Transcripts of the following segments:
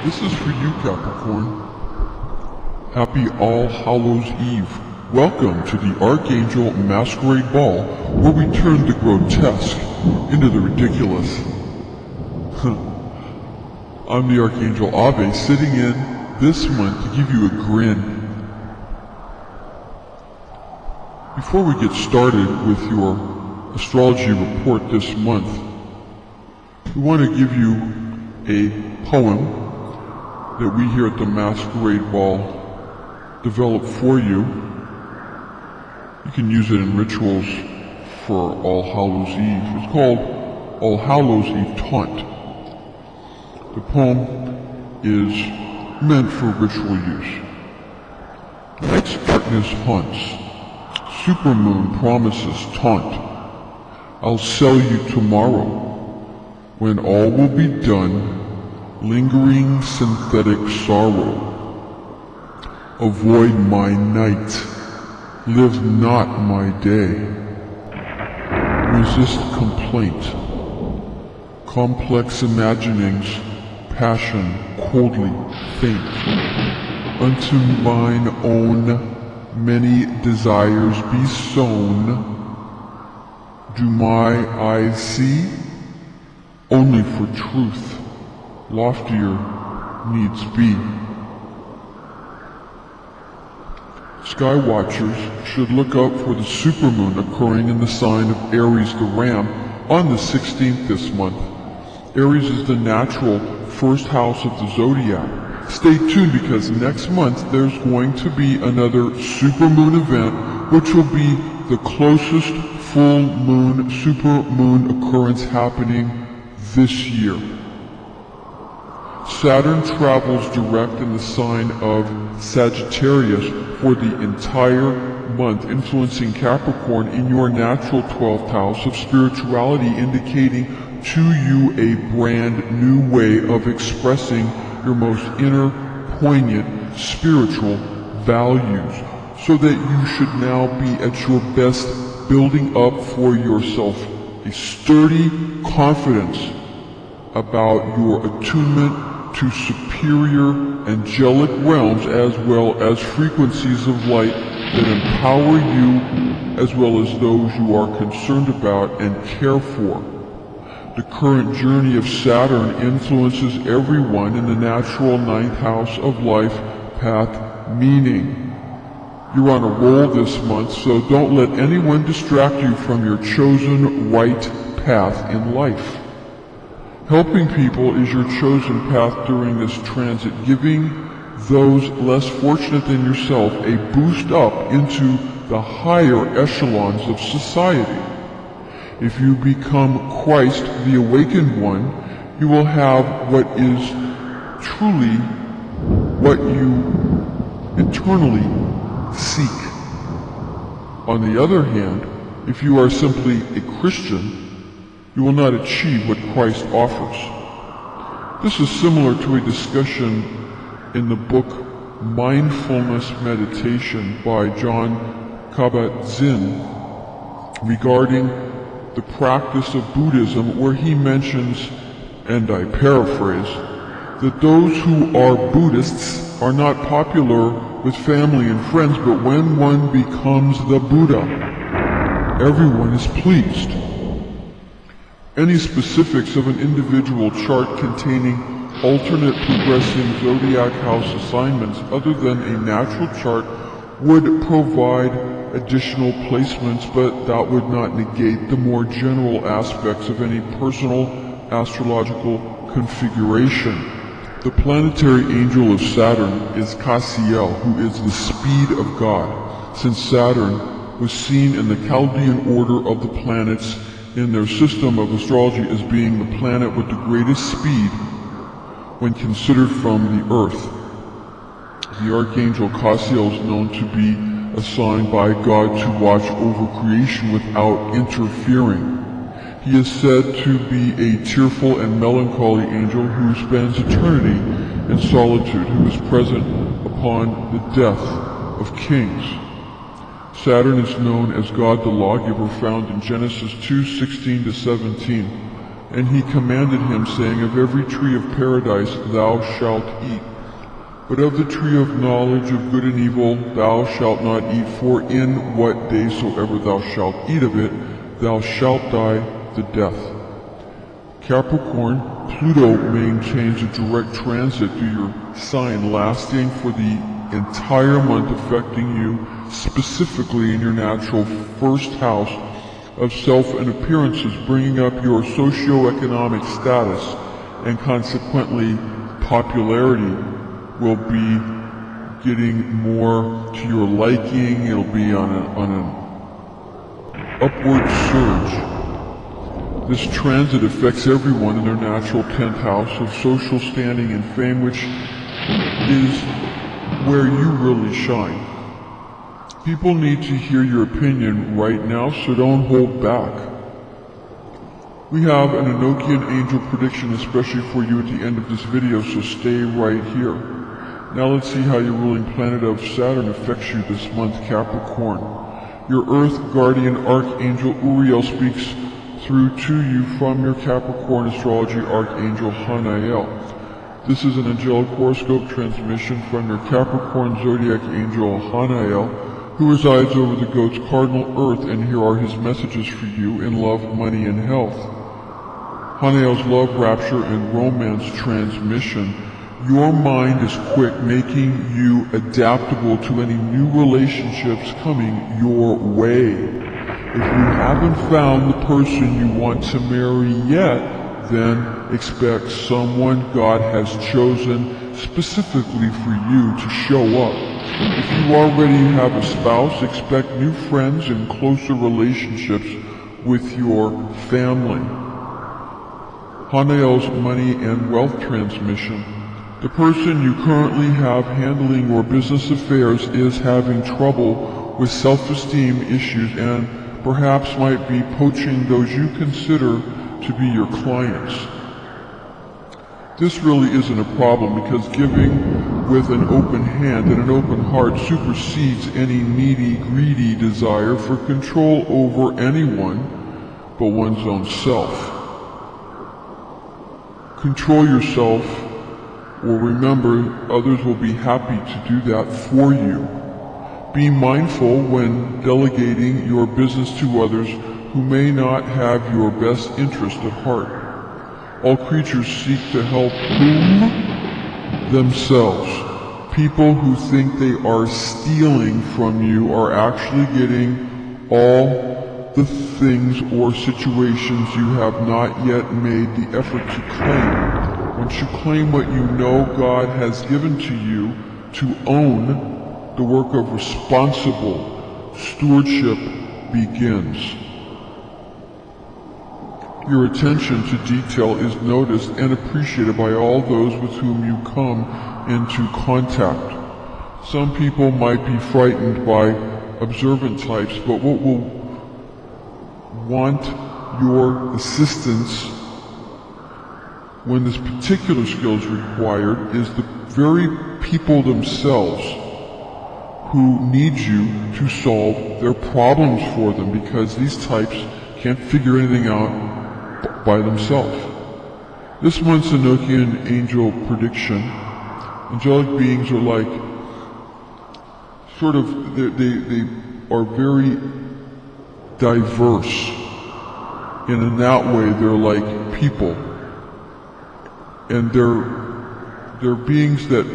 This is for you, Capricorn. Happy All Hallows Eve. Welcome to the Archangel Masquerade Ball, where we turn the grotesque into the ridiculous. I'm the Archangel Ave, sitting in this month to give you a grin. Before we get started with your astrology report this month, we want to give you a poem that we here at the Masquerade Ball developed for you. You can use it in rituals for All Hallows Eve. It's called All Hallows Eve Taunt. The poem is meant for ritual use. Night's darkness haunts. Supermoon promises taunt. I'll sell you tomorrow, when all will be done, lingering synthetic sorrow. Avoid my night, live not my day. Resist complaint, complex imaginings, passion coldly faint. Unto mine own many desires be sown. Do my eyes see? Only for truth, loftier needs be. Sky watchers should look out for the supermoon occurring in the sign of Aries the Ram on the 16th this month. Aries is the natural first house of the zodiac. Stay tuned because next month there's going to be another supermoon event, which will be the closest full moon supermoon occurrence happening this year. Saturn travels direct in the sign of Sagittarius for the entire month, influencing Capricorn in your natural 12th house of spirituality, indicating to you a brand new way of expressing your most inner, poignant, spiritual values, so that you should now be at your best, building up for yourself a sturdy confidence about your attunement to superior angelic realms, as well as frequencies of light that empower you as well as those you are concerned about and care for. The current journey of Saturn influences everyone in the natural 9th house of life path, meaning you're on a roll this month, so don't let anyone distract you from your chosen right path in life. Helping people is your chosen path during this transit, giving those less fortunate than yourself a boost up into the higher echelons of society. If you become Christ, the awakened one, you will have what is truly what you eternally seek. On the other hand, if you are simply a Christian, you will not achieve what Christ offers. This is similar to a discussion in the book Mindfulness Meditation by John Kabat-Zinn regarding the practice of Buddhism, where he mentions, and I paraphrase, that those who are Buddhists are not popular with family and friends, but when one becomes the Buddha, everyone is pleased. Any specifics of an individual chart containing alternate progressing zodiac house assignments other than a natural chart would provide additional placements, but that would not negate the more general aspects of any personal astrological configuration. The planetary angel of Saturn is Cassiel, who is the speed of God, since Saturn was seen in the Chaldean order of the planets in their system of astrology as being the planet with the greatest speed when considered from the Earth. The Archangel Cassiel is known to be assigned by God to watch over creation without interfering. He is said to be a tearful and melancholy angel who spends eternity in solitude, who is present upon the death of kings. Saturn is known as God the Lawgiver, found in Genesis 2:16-17. And he commanded him, saying, Of every tree of paradise thou shalt eat, but of the tree of knowledge of good and evil thou shalt not eat, for in what day soever thou shalt eat of it, thou shalt die the death. Capricorn, Pluto maintains a direct transit through your sign, lasting for the entire month, affecting you specifically in your natural first house of self and appearances, bringing up your socio-economic status, and consequently popularity will be getting more to your liking. It'll be on an upward surge. This transit affects everyone in their natural 10th house of social standing and fame, which is where you really shine. People need to hear your opinion right now, so don't hold back. We have an Enochian Angel prediction especially for you at the end of this video, so stay right here. Now let's see how your ruling planet of Saturn affects you this month, Capricorn. Your Earth Guardian Archangel Uriel speaks through to you from your Capricorn Astrology Archangel Hierophantia. This is an angelic horoscope transmission from your Capricorn Zodiac Angel Hierophantia, who resides over the goat's cardinal Earth, and here are his messages for you in love, money, and health. Haniel's love, rapture, and romance transmission. Your mind is quick, making you adaptable to any new relationships coming your way. If you haven't found the person you want to marry yet, then expect someone God has chosen specifically for you to show up. If you already have a spouse, expect new friends and closer relationships with your family. Haniel's money and wealth transmission. The person you currently have handling your business affairs is having trouble with self-esteem issues and perhaps might be poaching those you consider to be your clients. This really isn't a problem because giving with an open hand and an open heart supersedes any needy, greedy desire for control over anyone but one's own self. Control yourself, or remember others will be happy to do that for you. Be mindful when delegating your business to others who may not have your best interest at heart. All creatures seek to help whom? Themselves. People who think they are stealing from you are actually getting all the things or situations you have not yet made the effort to claim. Once you claim what you know God has given to you to own, the work of responsible stewardship begins. Your attention to detail is noticed and appreciated by all those with whom you come into contact. Some people might be frightened by observant types, but what will want your assistance when this particular skill is required is the very people themselves who need you to solve their problems for them, because these types can't figure anything out by themselves. This month's Enochian Angel prediction. Angelic beings are like, they are very diverse. And in that way, they're like people. And they're beings that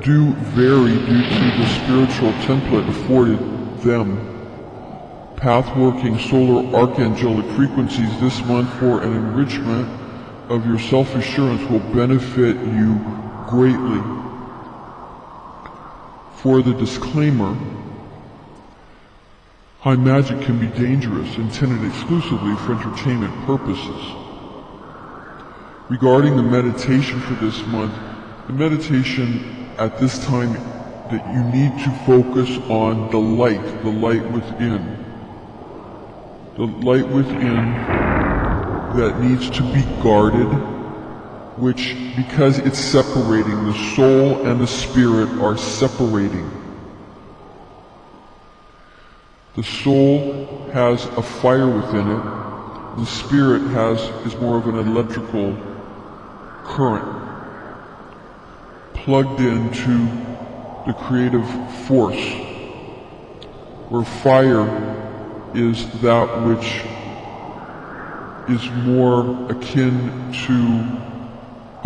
do vary due to the spiritual template afforded them. Path-working solar archangelic frequencies this month for an enrichment of your self-assurance will benefit you greatly. For the disclaimer, high magic can be dangerous, intended exclusively for entertainment purposes. Regarding the meditation for this month, the meditation at this time that you need to focus on the light within. The light within that needs to be guarded, which, because it's separating, the soul and the spirit are separating. The soul has a fire within it, The spirit is more of an electrical current plugged into the creative force, where fire is that which is more akin to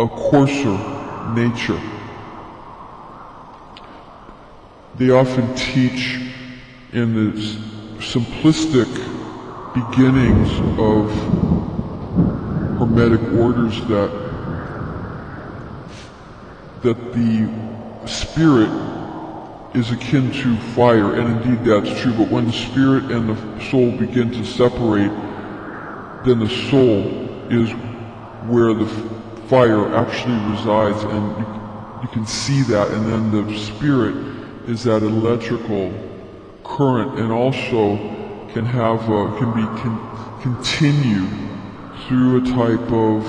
a coarser nature. They often teach in the simplistic beginnings of Hermetic orders that the spirit is akin to fire, and indeed that's true, but when the spirit and the soul begin to separate, then the soul is where the fire actually resides, and you can see that, and then the spirit is that electrical current, and also can continue through a type of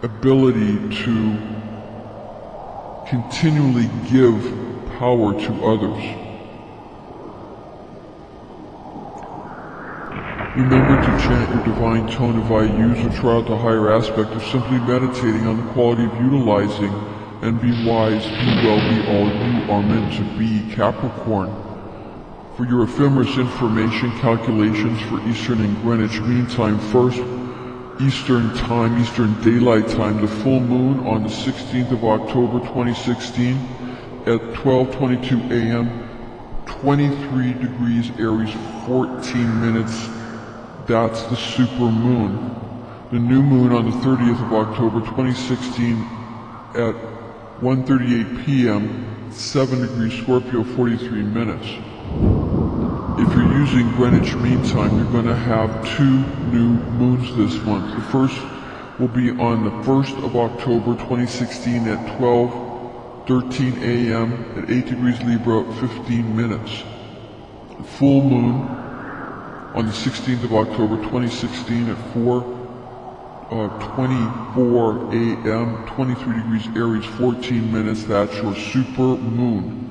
ability to continually give power to others. Remember to chant your divine tone of I use, or try out the higher aspect of simply meditating on the quality of utilizing, and be wise, be well, be all you are meant to be, Capricorn. For your ephemeris information, calculations for Eastern and Greenwich Mean Time. First, Eastern Time, Eastern Daylight Time, the full moon on the 16th of October 2016 at 12:22 a.m., 23 degrees Aries, 14 minutes. That's the supermoon. The new moon on the 30th of October 2016 at 1:38 p.m., 7 degrees Scorpio, 43 minutes. If you're using Greenwich Mean Time, you're going to have two new moons this month. The first will be on the 1st of October 2016 at 12:13 a.m. at 8 degrees Libra, 15 minutes. The full moon on the 16th of October 2016 at 4:24 a.m., 23 degrees Aries, 14 minutes. That's your super moon.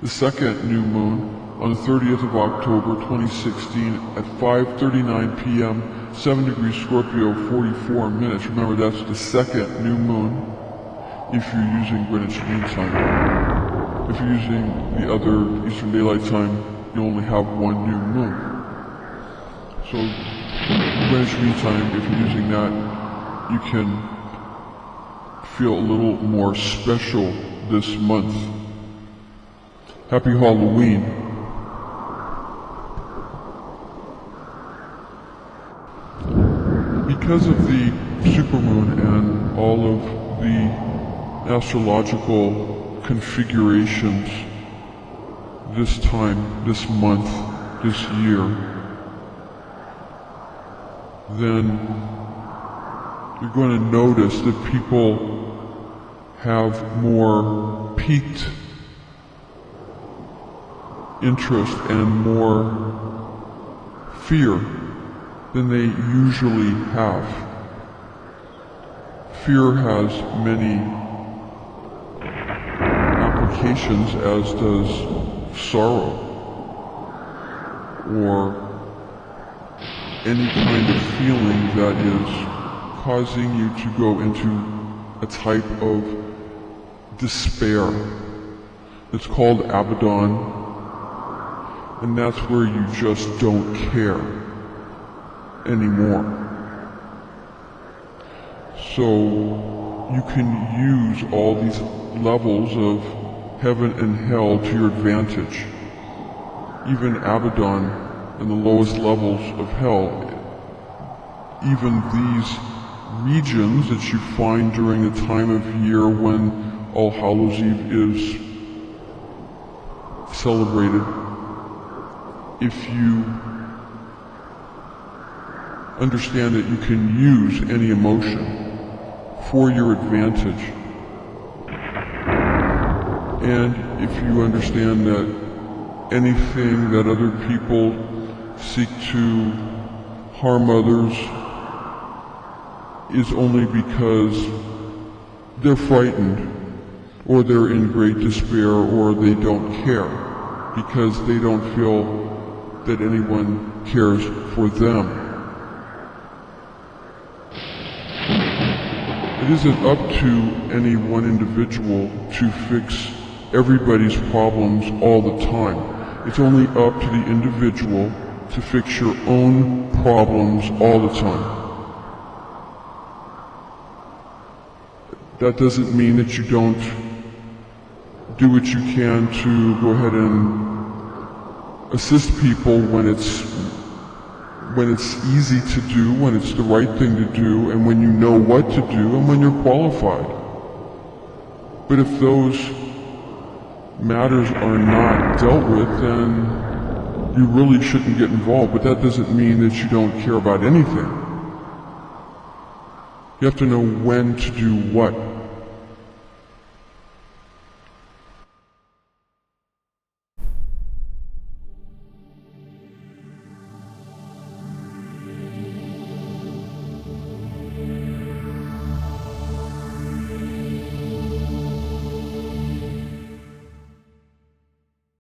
The second new moon on the 30th of October 2016 at 5:39 p.m., 7 degrees Scorpio, 44 minutes. Remember, that's the second new moon if you're using Greenwich Mean Time. If you're using the other Eastern Daylight Time, you only have one new moon. So Greenwich Mean Time, if you're using that, you can feel a little more special this month. Happy Halloween. Because of the supermoon and all of the astrological configurations this time, this month, this year, then you're going to notice that people have more piqued interest and more fear than they usually have. Fear has many applications, as does sorrow, or any kind of feeling that is causing you to go into a type of despair. It's called Abaddon, and that's where you just don't care anymore. So you can use all these levels of heaven and hell to your advantage. Even Abaddon and the lowest levels of hell, even these regions that you find during the time of year when All Hallows Eve is celebrated, if you understand that you can use any emotion for your advantage, and if you understand that anything that other people seek to harm others is only because they're frightened, or they're in great despair, or they don't care, because they don't feel that anyone cares for them. It isn't up to any one individual to fix everybody's problems all the time. It's only up to the individual to fix your own problems all the time. That doesn't mean that you don't do what you can to go ahead and assist people when it's easy to do, when it's the right thing to do, and when you know what to do, and when you're qualified. But if those matters are not dealt with, then you really shouldn't get involved. But that doesn't mean that you don't care about anything. You have to know when to do what.